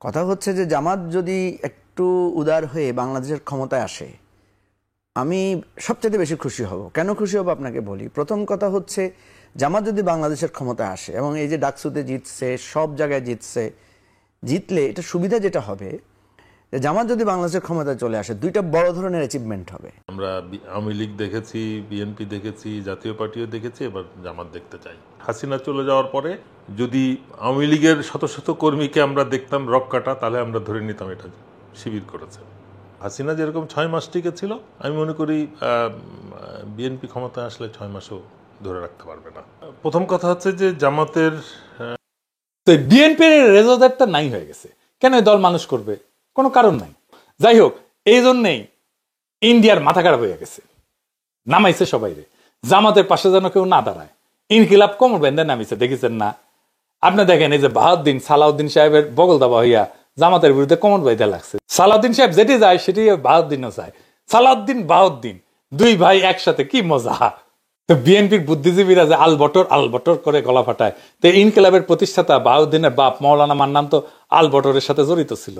কথা হচ্ছে যে জামাত যদি একটু উদার হয়ে বাংলাদেশের ক্ষমতায় আসে, আমি সবচেয়ে বেশি খুশি হব। কেন খুশি হব আপনাকে বলি। প্রথম কথা হচ্ছে, জামাত যদি বাংলাদেশের ক্ষমতায় আসে এবং এই যে ডাকসুতে জিতছে, সব জায়গায় জিতলে এটা সুবিধা যেটা হবে, জামাত যদি বাংলাদেশের ক্ষমতায় চলে আসে, দুইটা বড় ধরনের অ্যাচিভমেন্ট হবে। আমরা আওয়ামী লীগ দেখেছি, বিএনপি দেখেছি, জাতীয় পার্টিও দেখেছি, এবার জামাত দেখতে চাই। হাসিনা চলে যাওয়ার পরে যদি আওয়ামী লীগের শত শত কর্মীকে আমরা দেখতাম রক কাটা, তাহলে আমরা ধরে নিতাম এটা শিবির করেছে। হাসিনা যেরকম 6 মাস টিকেছিল, আমি মনে করি বিএনপি ক্ষমতায় আসলে 6 মাসও ধরে রাখতে পারবে না। প্রথম কথা হচ্ছে যে জামাতের বিএনপির রেজাল্টটা নাই হয়ে গেছে। কেন দল মানুষ করবে? কোনো কারণ নাই। যাই হোক, এই জন্যেই ইন্ডিয়ার মাথা খারাপ হয়ে গেছে, নামাইছে সবাই রে। জামাতের পাশে যেন কেউ না দাঁড়ায়, ইনকিলাব কোমর বেঁধে নামিছে। দেখেছেন না? আপনি দেখেন, এই যে বাহাউদ্দিন সালাউদ্দিন সাহেবের বগল দাবা হইয়া জামাতের বিরুদ্ধে কোমর বেঁধে লাগছে। সালাউদ্দিন সাহেব যেটি যায় সেটি বাহাউদ্দিনও যায়। সালাউদ্দিন বাহাউদ্দিন দুই ভাই একসাথে, কি মজা। তো বিএনপির বুদ্ধিজীবীরা যে আলবটর করে গলা ফাটায়। তো ইনকিলাবের প্রতিষ্ঠাতা বাহাউদ্দিনের বাপ মৌলানা মান্নান তো আলবটরের সাথে জড়িত ছিল।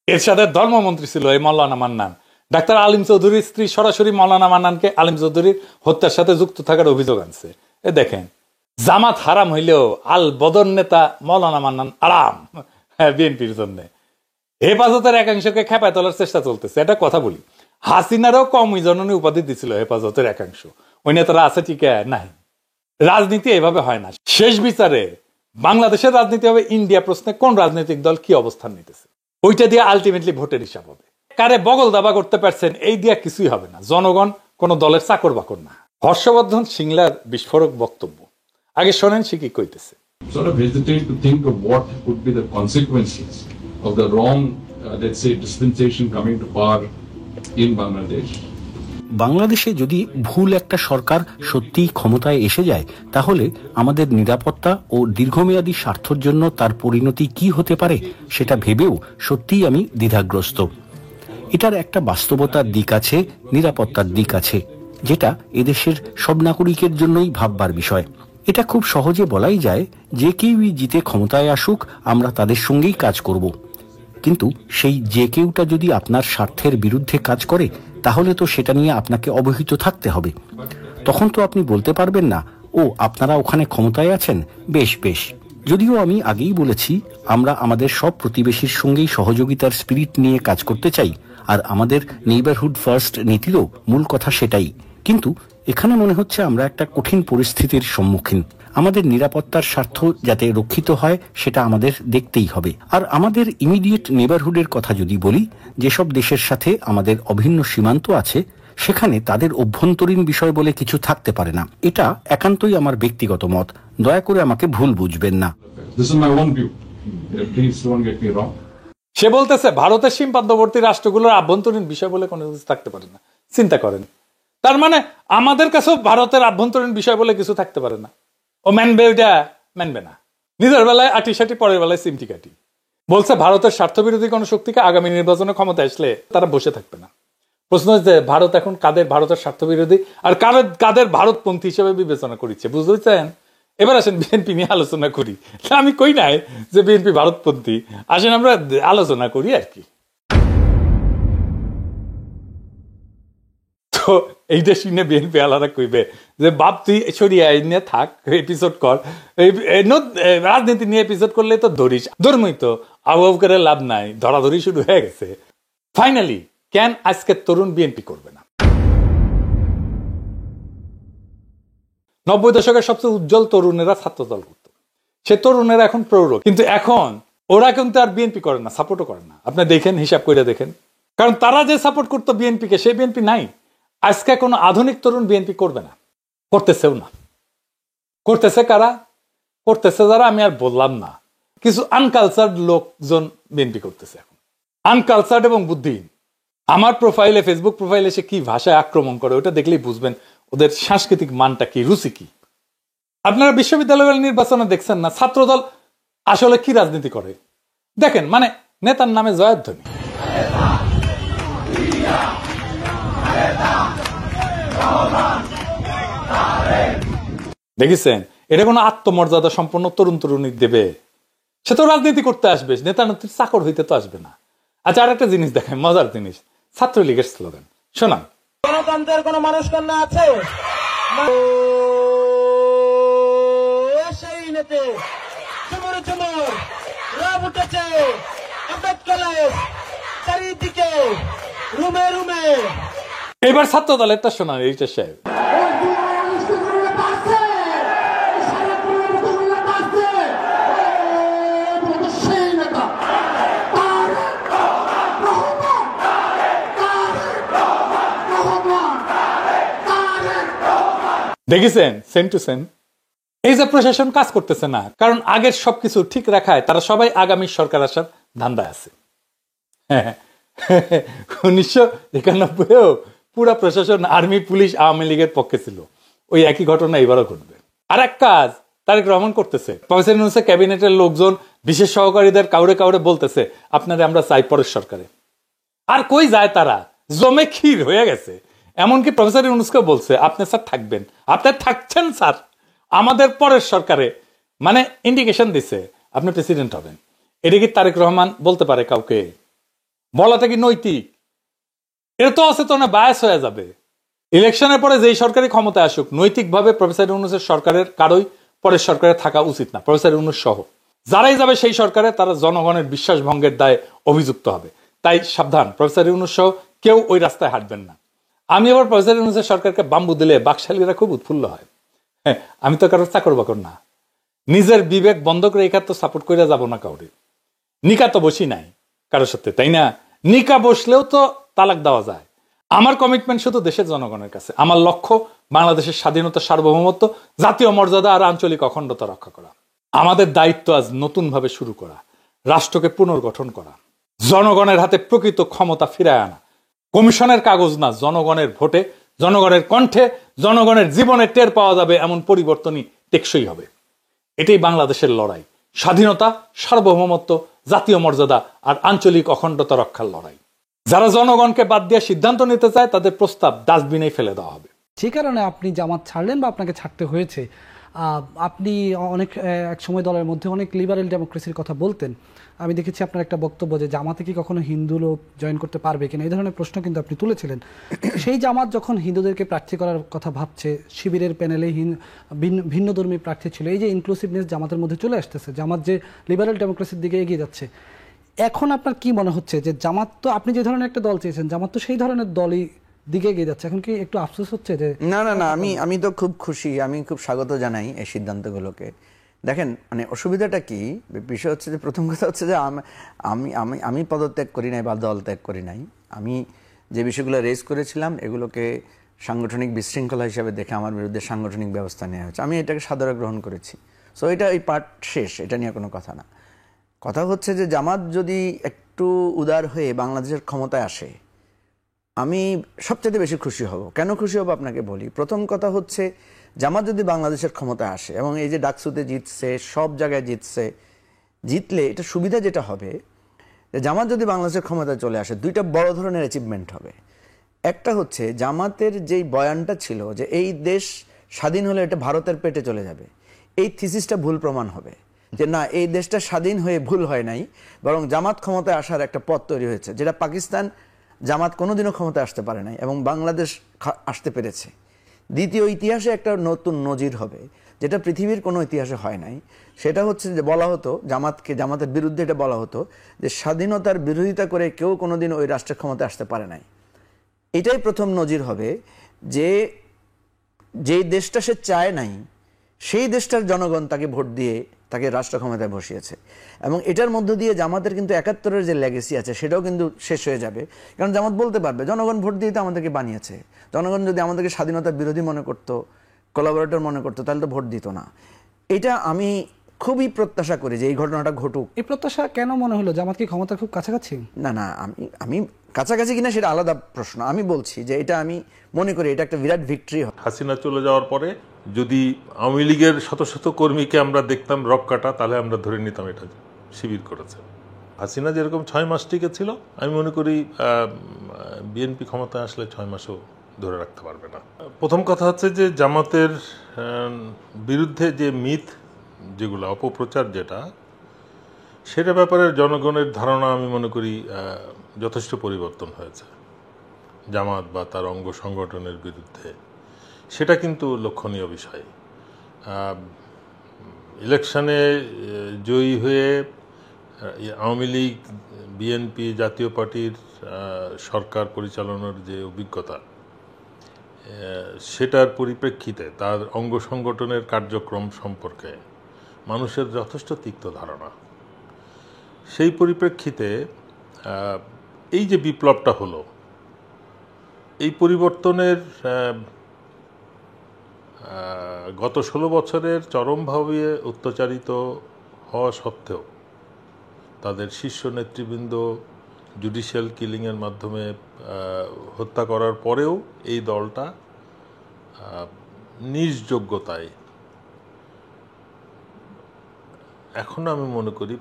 এর সাথে ধর্মমন্ত্রী ছিল এই মৌলানা মান্নান। ডাক্তার আলিম চৌধুরীর স্ত্রী সরাসরি মৌলানা মান্নানকে আলিম চৌধুরীর হত্যার সাথে যুক্ত থাকার অভিযোগ আনছে। এ দেখেন, জামাত হারাম হইলেও আল বদর নেতা মৌলানা মান্নান আরাম। হ্যাঁ, বিএনপির জন্য হেফাজতের একাংশকে খেপায় তোলার চেষ্টা চলতেছে। এটা কথা বলি, হাসিনারও কম জননী উপাধি দিছিল হেফাজতের একাংশ। ওই নেতারা আছে টিকে নাই। রাজনীতি এভাবে হয় না। শেষ বিচারে বাংলাদেশের রাজনীতি হবে ইন্ডিয়া প্রশ্নে কোন রাজনৈতিক দল কি অবস্থান নিতেছে, ওইটা দিয়ে আলটিমেটলি ভোটের হিসাব হবে। কারে বগল দাবা করতে পারছেন, এই দিয়ে কিছুই হবে না। জনগণ কোন দলের চাকর বাকর না। হর্ষবর্ধন সিংলার বিস্ফোরক বক্তব্য আগে শোনেন, সে কি কইতেছে। Sort of hesitate to think of what would be the consequences of the wrong, let's say, dispensation coming to power in Bangladesh. বাংলাদেশে যদি ভুল একটা সরকার সত্যিই ক্ষমতায় এসে যায়, তাহলে আমাদের নিরাপত্তা ও দীর্ঘমেয়াদী স্বার্থের জন্য তার পরিণতি কি হতে পারে সেটা ভেবেও সত্যিই আমি দ্বিধাগ্রস্ত। এটার একটা বাস্তবতার দিক আছে, নিরাপত্তার দিক আছে, যেটা এদেশের সব নাগরিকের জন্যই ভাববার বিষয়। এটা খুব সহজে বলাই যায়, যে কেউই জিতে ক্ষমতায় আসুক, আমরা তাদের সঙ্গেই কাজ করব। কিন্তু সেই যে কেউটা যদি আপনার স্বার্থের বিরুদ্ধে কাজ করে, তাহলে তো সেটা নিয়ে আপনাকে অবহিত থাকতে হবে। তখন তো আপনি বলতে পারবেন না, ও আপনারা ওখানে ক্ষমতায় আছেন, বেশ বেশ। যদিও আমি আগেই বলেছি, আমরা আমাদের সব প্রতিবেশীর সঙ্গেই সহযোগিতার স্পিরিট নিয়ে কাজ করতে চাই, আর আমাদের নেইবারহুড ফার্স্ট নীতিরও মূল কথা সেটাই। কিন্তু এখানে মনে হচ্ছে আমরা একটা কঠিন পরিস্থিতির সম্মুখীন। আমাদের নিরাপত্তার স্বার্থ যাতে রক্ষিত হয়, সেটা আমাদের দেখতেই হবে। আর আমাদের ইমিডিয়েট নেইবারহুডের কথা যদি বলি, যেসব দেশের সাথে আমাদের অভিন্ন সীমান্ত আছে, সেখানে তাদের অভ্যন্তরীণ বিষয় বলে কিছু থাকতে পারে না। এটা একান্তই আমার ব্যক্তিগত মত, দয়া করে আমাকে ভুল বুঝবেন না। সে বলতেছে ভারতের সীমান্তবর্তী রাষ্ট্রগুলোর আভ্যন্তরীণ বিষয় বলে কোনো কিছু থাকতে পারে না। চিন্তা করেন, তার মানে আমাদের কাছেও ভারতের আভ্যন্তরীণ বিষয় বলে কিছু থাকতে পারে না। ও মানবে, ওইটা মানবে না। নিজের বেলায় আটি সাটি, পরের বেলায় সিমটি কাটি। বলছে ভারতের স্বার্থবিরোধী কোন শক্তিকে আগামী নির্বাচনে ক্ষমতা আসলে তারা বসে থাকবে না। প্রশ্ন হচ্ছে ভারত এখন কাদের ভারতের স্বার্থবিরোধী আর কাদের ভারতপন্থী হিসেবে বিবেচনা করছে, বুঝতেছেন? এবার আসেন বিএনপি নিয়ে আলোচনা করি। আমি কই নাই যে বিএনপি ভারতপন্থী, আসেন আমরা আলোচনা করি আর কি। তো এইটা শুনে বিএনপি আলাদা কইবে যে বাপ তুই সরিয়ে নিয়ে থাক, এপিসোড কর। রাজনীতি নিয়ে এপিসোড করলে তো ধরিস, ধর্মই তো আবহাব করে লাভ নাই, ধরাধরি শুরু হয়ে গেছে। ফাইনালি কেন আজকের তরুণ বিএনপি করবে না? 90 দশকের সবচেয়ে উজ্জ্বল তরুণেরা ছাত্র দল করত, সে তরুণেরা এখন প্রৌঢ়, কিন্তু এখন ওরা কিন্তু আর বিএনপি করে না, সাপোর্টও করে না। আপনি দেখেন, হিসাব করে দেখেন, কারণ তারা যে সাপোর্ট করতো বিএনপিকে, সেই বিএনপি নাই। আজকে কোনো আধুনিক তরুণ বিএনপি করবে না, করতেছেও না। করতেছে কারা? করতেছে যারা, আমি আর বললাম না, কিছু আনকালচার্ড লোকজন বিএনপি করতেছে এখন, আনকালচার্ড এবং বুদ্ধিহীন। আমার প্রোফাইলে, ফেসবুক প্রোফাইলে সে কি ভাষায় আক্রমণ করে, ওটা দেখলেই বুঝবেন ওদের সাংস্কৃতিক মানটা কি, রুচি কি। আপনারা বিশ্ববিদ্যালয় নির্বাচনে দেখছেন না ছাত্রদল আসলে কি রাজনীতি করে? দেখেন, মানে নেতার নামে জয়ধ্বনি। দেখেছেন, এটা কোনো আত্মমর্যাদা সম্পন্ন তরুণ তরুণী দেবে? সে তো রাজনীতি করতে আসবে, নেতা নেত্রীর চাকর হইতে তো আসবে না। আচ্ছা, আর একটা জিনিস দেখায়, মজার জিনিস, ছাত্রলীগের স্লোগান শোনান। গণতন্ত্রের কোন মানুষ কন্যা আছে? সেই নেতে চুমুর চুমুর রব উঠেছে আম্বেদ কলেজ চারিদিকে রুমে রুমে। এবার ছাত্র দলেরটা শোনান এইটা সাহেব। দেখেছেন সেম টু সেম। এই যে প্রশাসন কাজ করতেছে না, কারণ আগের সবকিছু ঠিক রাখায় তারা সবাই আগামী সরকার আসার ধান্দায় আছে। 1991-এও পুরা প্রশাসন আর্মি, পুলিশ, আওয়ামী লীগের পক্ষে ছিল। ওই একই ঘটনা এবারও ঘটবে। আর এক কাজ তারেক রহমান করতেছে, প্রফেসর ইউনূসের ক্যাবিনেটের লোকজন বিশেষ সহকারীদের কাউরে কাউরে বলতেছে আপনারা আমরা চাই পরের সরকারে। আর কই যায় তারা, জমে ক্ষীর হয়ে গেছে। এমনকি প্রফেসর ইউনূসকে বলছে আপনি স্যার থাকবেন, আপনি থাকছেন স্যার আমাদের পরের সরকারে, মানে ইন্ডিকেশন দিছে আপনি প্রেসিডেন্ট হবেন। এটা কি তারেক রহমান বলতে পারে কাউকে? বলাটা কি নৈতিক? এটা তো অচেতনে বায়াস হয়ে যাবে। ইলেকশনের পরে যেই সরকারি ক্ষমতায় আসুক, নৈতিকভাবে প্রফেসর ইউনূসের সরকারের কারোই পরের সরকারে থাকা উচিত না। প্রফেসর ইউনূস সহ যারাই যাবে সেই সরকারে তারা জনগণের বিশ্বাস ভঙ্গের দায়ে অভিযুক্ত হবে। তাই সাবধান, প্রফেসর ইউনূস সহ কেউ ওই রাস্তায় হাঁটবেন না। আমি আবার প্রফেসর ইউনূসের সরকারকে বাম্বু দিলে বাকশালীরা খুব উৎফুল্ল হয়। হ্যাঁ, আমি তো কারোর চাকর বাকর না, নিজের বিবেক বন্ধ করে এখান তো সাপোর্ট করে যাব না কাউরে। নিকা তো বসি নাই কারোর সাথে, তাই না? নিকা বসলেও তো তালাক দেওয়া যায়। আমার কমিটমেন্ট শুধু দেশের জনগণের কাছে। আমার লক্ষ্য বাংলাদেশের স্বাধীনতা, সার্বভৌমত্ব, জাতীয় মর্যাদা আর আঞ্চলিক অখণ্ডতা রক্ষা করা। আমাদের দায়িত্ব আজ নতুন ভাবে শুরু করা, রাষ্ট্রকে পুনর্গঠন করা, জনগণের হাতে প্রকৃত ক্ষমতা ফিরায় আনা। কমিশনের কাগজ না, জনগণের ভোটে, জনগণের কণ্ঠে, জনগণের জীবনে টের পাওয়া যাবে এমন পরিবর্তনই টেকসই হবে। এটাই বাংলাদেশের লড়াই, স্বাধীনতা, সার্বভৌমত্ব, জাতীয় মর্যাদা আর আঞ্চলিক অখণ্ডতা রক্ষার লড়াই। যারা জনগণকে বাদ দিয়ে সিদ্ধান্ত নিতে চায় তাদের প্রস্তাব ডাস্টবিনেই ফেলে দেওয়া হবে। যে কারণে আপনি জামাত ছাড়লেন বা আপনাকে ছাড়তে হয়েছে। আপনি অনেক এক সময় দলের মধ্যে অনেক লিবারেল ডেমোক্রেসির কথা বলতেন। আমি দেখেছি আপনার একটা বক্তব্য যে জামাতে কি কখনো হিন্দু লোক জয়েন করতে পারবে কিনা, এই ধরনের প্রশ্ন কিন্তু আপনি তুলেছিলেন। সেই জামাত যখন হিন্দুদেরকে প্রার্থী করার কথা ভাবছে, শিবিরের প্যানেলে ভিন্নধর্মী প্রার্থী ছিল, এই যে ইনক্লুসিভনেস জামাতের মধ্যে চলে আসতেছে, জামাত যে লিবারেল ডেমোক্রেসির দিকে এগিয়ে যাচ্ছে, এখন আপনার কি মনে হচ্ছে যে জামাত তো, আপনি যে ধরনের একটা দল চেয়েছেন, জামাত তো সেই ধরনের দলই দিকে এগিয়ে যাচ্ছে, এখন কি একটু আফসোস হচ্ছে যে? না না না, আমি তো খুব খুশি, আমি খুব স্বাগত জানাই এই সিদ্ধান্তগুলোকে। দেখেন, মানে অসুবিধাটা কি, বিষয় হচ্ছে যে প্রথম কথা হচ্ছে যে আমি আমি আমি পদত্যাগ করি নাই বা দল ত্যাগ করি নাই। আমি যে বিষয়গুলো রেজ করেছিলাম এগুলোকে সাংগঠনিক বিশৃঙ্খলা হিসাবে দেখে আমার বিরুদ্ধে সাংগঠনিক ব্যবস্থা নেওয়া হয়েছে। আমি এটাকে সাদরে গ্রহণ করেছি। সো এটা এই পার্ট শেষ, এটা নিয়ে কোনো কথা না। কথা হচ্ছে যে জামাত যদি একটু উদার হয়ে বাংলাদেশের ক্ষমতায় আসে, আমি সবচেয়ে বেশি খুশি হব। কেন খুশি হব আপনাকে বলি। প্রথম কথা হচ্ছে জামাত যদি বাংলাদেশের ক্ষমতায় আসে এবং এই যে ডাকসুতে জিতছে, সব জায়গায় জিতলে এটা সুবিধা যেটা হবে, জামাত যদি বাংলাদেশের ক্ষমতায় চলে আসে, দুইটা বড় ধরনের অ্যাচিভমেন্ট হবে। একটা হচ্ছে জামাতের যেই বয়ানটা ছিল যে এই দেশ স্বাধীন হলে এটা ভারতের পেটে চলে যাবে, এই থিসিসটা ভুল প্রমাণ হবে। যে না, এই দেশটা স্বাধীন হয়ে ভুল হয় নাই, বরং জামাত ক্ষমতায় আসার একটা পথ তৈরি হয়েছে, যেটা পাকিস্তান জামাত কোনোদিনও ক্ষমতায় আসতে পারে নাই এবং বাংলাদেশ আসতে পেরেছে। দ্বিতীয়, ইতিহাসে একটা নতুন নজির হবে যেটা পৃথিবীর কোনো ইতিহাসে হয় নাই। সেটা হচ্ছে যে বলা হতো জামাতের বিরুদ্ধে এটা বলা হতো যে স্বাধীনতার বিরোধিতা করে কেউ কোনোদিন ওই রাষ্ট্রের ক্ষমতায় আসতে পারে নাই। এটাই প্রথম নজির হবে যে যেই দেশটা সে চায় নাই সেই দেশটার জনগণ তাকে ভোট দিয়ে তাকে রাষ্ট্র ক্ষমতায় বসিয়েছে। এবং এটার মধ্য দিয়ে জামাতের কিন্তু ৭১-এর যে লেগেসি আছে সেটাও কিন্তু শেষ হয়ে যাবে। কারণ জামাত বলতে পারবে জনগণ ভোট দিয়ে তো আমাদেরকে বানিয়েছে, জনগণ যদি আমাদেরকে স্বাধীনতার বিরোধী মনে করতো, কোলাবোরেটর মনে করতো, তাহলে তো ভোট দিত না। এটা আমি খুবই প্রত্যাশা করি যে এই ঘটনাটা ঘটুক। এই প্রত্যাশা কেন মনে হলো? জামাত কি ক্ষমতার খুব কাছাকাছি? না না, আমি কাছাকাছি কিনা সেটা আলাদা প্রশ্ন। আমি বলছি যে এটা আমি মনে করি এটা একটা বিরাট ভিক্টরি। হাসিনা চলে যাওয়ার পরে যদি আওয়ামী লীগের শত শত কর্মীকে আমরা দেখতাম রক কাটা, তাহলে আমরা ধরে নিতাম এটা শিবির করেছে। হাসিনা যেরকম ৬ মাস টিকে ছিল, আমি মনে করি বিএনপি ক্ষমতায় আসলে ৬ মাসও ধরে রাখতে পারবে না। প্রথম কথা হচ্ছে যে জামাতের বিরুদ্ধে যে মিথ, যেগুলো অপপ্রচার, যেটা সেটা ব্যাপারে জনগণের ধারণা আমি মনে করি যথেষ্ট পরিবর্তন হয়েছে জামাত বা তার অঙ্গ সংগঠনের বিরুদ্ধে। সেটা কিন্তু লক্ষণীয় বিষয়। ইলেকশনে জয়ী হয়ে আওয়ামী লীগ, বিএনপি, জাতীয় পার্টির সরকার পরিচালনার যে অভিজ্ঞতা, সেটার পরিপ্রেক্ষিতে তার অঙ্গ সংগঠনের কার্যক্রম সম্পর্কে মানুষের যথেষ্ট তিক্ত ধারণা। সেই পরিপ্রেক্ষিতে এই যে বিপ্লবটা হলো, এই পরিবর্তনের গত 16 বছরের চরমভাবে অত্যাচারিত হওয়া সত্ত্বেও তাদের শীর্ষ নেতৃবৃন্দ জুডিশিয়াল কিলিংয়ের মাধ্যমে হত্যা করার পরেও এই দলটা নিজ যোগ্যতায় এখন আমি মনে করি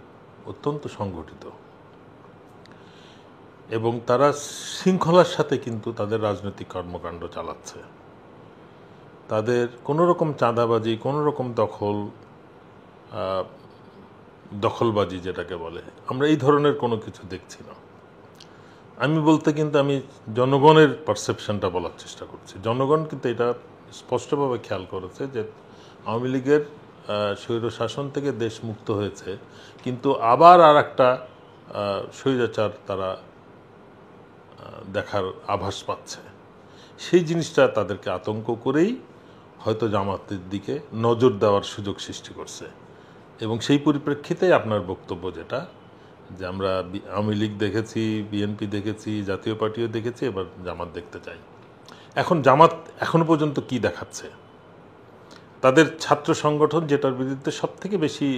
অত্যন্ত সংগঠিত, এবং তারা শৃঙ্খলার সাথে কিন্তু তাদের রাজনৈতিক কর্মকাণ্ড চালাচ্ছে। তাদের কোনো রকম চাঁদাবাজি, কোনো রকম দখলবাজি যেটাকে বলে, আমরা এই ধরনের কোনো কিছু দেখছি না। আমি বলতে কিন্তু আমি জনগণের পারসেপশনটা বলার চেষ্টা করছি। জনগণ কিন্তু এটা স্পষ্টভাবে খেয়াল করেছে যে আওয়ামী লীগের স্বৈরশাসন থেকে দেশ মুক্ত হয়েছে, কিন্তু আবার আর একটা স্বৈরাচার তারা দেখার আভাস পাচ্ছে। সেই জিনিসটা তাদেরকে আতঙ্ক করেই হয়তো জামাতের দিকে নজর দেওয়ার সুযোগ সৃষ্টি করছে। এবং সেই পরিপ্রেক্ষিতে আপনার বক্তব্য যেটা, যে আমরা আওয়ামী লীগ দেখেছি, বিএনপি দেখেছি, জাতীয় পার্টিও দেখেছি, এবার জামাত দেখতে চাই। এখন জামাত এখনো পর্যন্ত কি দেখাচ্ছে? তাদের ছাত্র সংগঠন, যেটার বিরুদ্ধে সব থেকে বেশি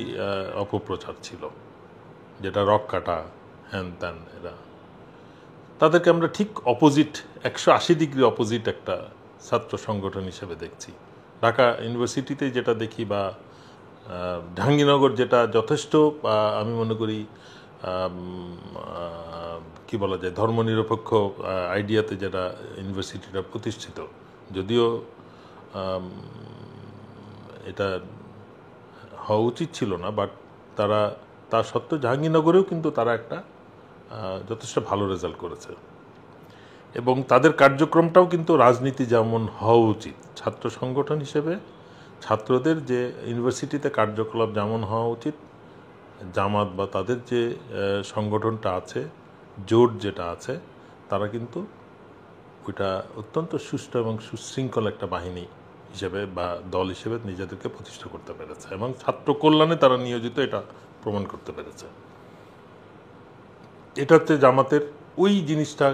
অপপ্রচার ছিল, যেটা রক কাটা হ্যান ত্যান, এরা তাদেরকে আমরা ঠিক অপোজিট, 180 ডিগ্রি অপোজিট একটা ছাত্র সংগঠন হিসেবে দেখছি। ঢাকা ইউনিভার্সিটিতে যেটা দেখি, বা জাহাঙ্গীরনগর, যেটা যথেষ্ট আমি মনে করি কি বলা যায়, ধর্মনিরপেক্ষ আইডিয়াতে যেটা ইউনিভার্সিটিটা প্রতিষ্ঠিত, যদিও এটা হওয়া উচিত ছিল না, বাট তারা তা সত্ত্বেও জাহাঙ্গীরনগরেও কিন্তু তারা একটা যথেষ্ট ভালো রেজাল্ট করেছে। এবং তাদের কার্যক্রমটাও কিন্তু রাজনীতি যেমন হওয়া উচিত, ছাত্র সংগঠন হিসেবে ছাত্রদের যে ইউনিভার্সিটিতে কার্যকলাপ যেমন হওয়া উচিত, জামাত বা তাদের যে সংগঠনটা আছে, জোট যেটা আছে, তারা কিন্তু ওইটা অত্যন্ত সুষ্ঠু এবং সুশৃঙ্খল একটা বাহিনী হিসেবে বা দল হিসেবে নিজেদেরকে প্রতিষ্ঠা করতে পেরেছে, এবং ছাত্র কল্যাণে তারা নিয়োজিত, এটা প্রমাণ করতে পেরেছে। এটা হচ্ছে জামাতের ওই জিনিসটা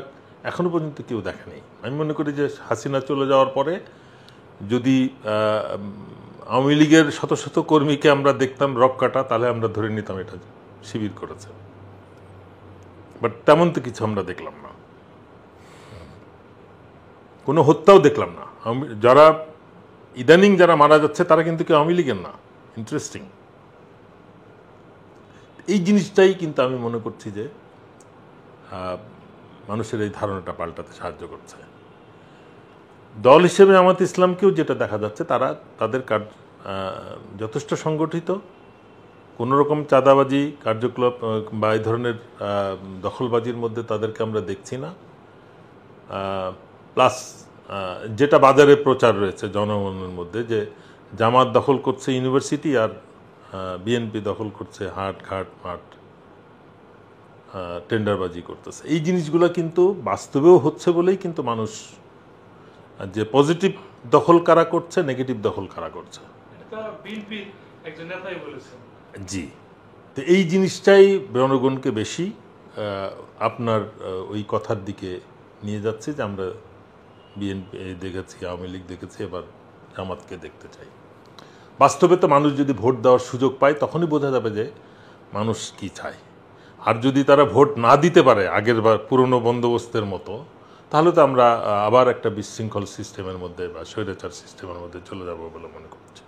এখনো পর্যন্ত কেউ দেখেনি। আমি মনে করি যে হাসিনা চলে যাওয়ার পরে যদি আওয়ামী লীগের শত শত কর্মীকে আমরা দেখতাম রক কাটা, তাহলে আমরা ধরে নিতাম এটা শিবির করেছে। বাট তেমন তো কিছু আমরা দেখলাম না, কোনো হত্যাও দেখলাম না। যারা ইদানিং যারা মারা যাচ্ছে তারা কিন্তু কেউ আওয়ামী লীগের না। ইন্টারেস্টিং এই জিনিসটাই কিন্তু আমি মনে করছি যে মানুষের এই ধারণাটা পাল্টাতে সাহায্য করছে। দল হিসেবে জামাত ইসলামকেও যেটা দেখা যাচ্ছে, তারা তাদের যথেষ্ট সংগঠিত, কোনো রকম চাঁদাবাজি কার্যকলাপ বা এই ধরনের দখলবাজির মধ্যে তাদেরকে আমরা দেখছি না। প্লাস যেটা বাজারে প্রচার রয়েছে জনগণের মধ্যে, যে জামাত দখল করছে ইউনিভার্সিটি আর বিএনপি দখল করছে হাট ঘাট মাঠ, টেন্ডারবাজি করতেছে, এই জিনিসগুলো কিন্তু বাস্তবেও হচ্ছে বলেই কিন্তু মানুষ, যে পজিটিভ দখল কারা করছে, নেগেটিভ দখল কারা করছে, জি। তো এই জিনিসটাই জনগণকে বেশি আপনার ওই কথার দিকে নিয়ে যাচ্ছে যে আমরা বিএনপি দেখেছি, আওয়ামী লীগ দেখেছি, এবার জামাতকে দেখতে চাই। বাস্তবে তো মানুষ যদি ভোট দেওয়ার সুযোগ পায়, তখনই বোঝা যাবে যে মানুষ কি চায়। আর যদি তারা ভোট না দিতে পারে আগের বার পুরনো বন্দোবস্তের মতো, তাহলে তো আমরা আবার একটা বিশৃঙ্খল সিস্টেমের মধ্যে বা স্বৈরাচার সিস্টেমের মধ্যে চলে যাব বলে মনে করছি।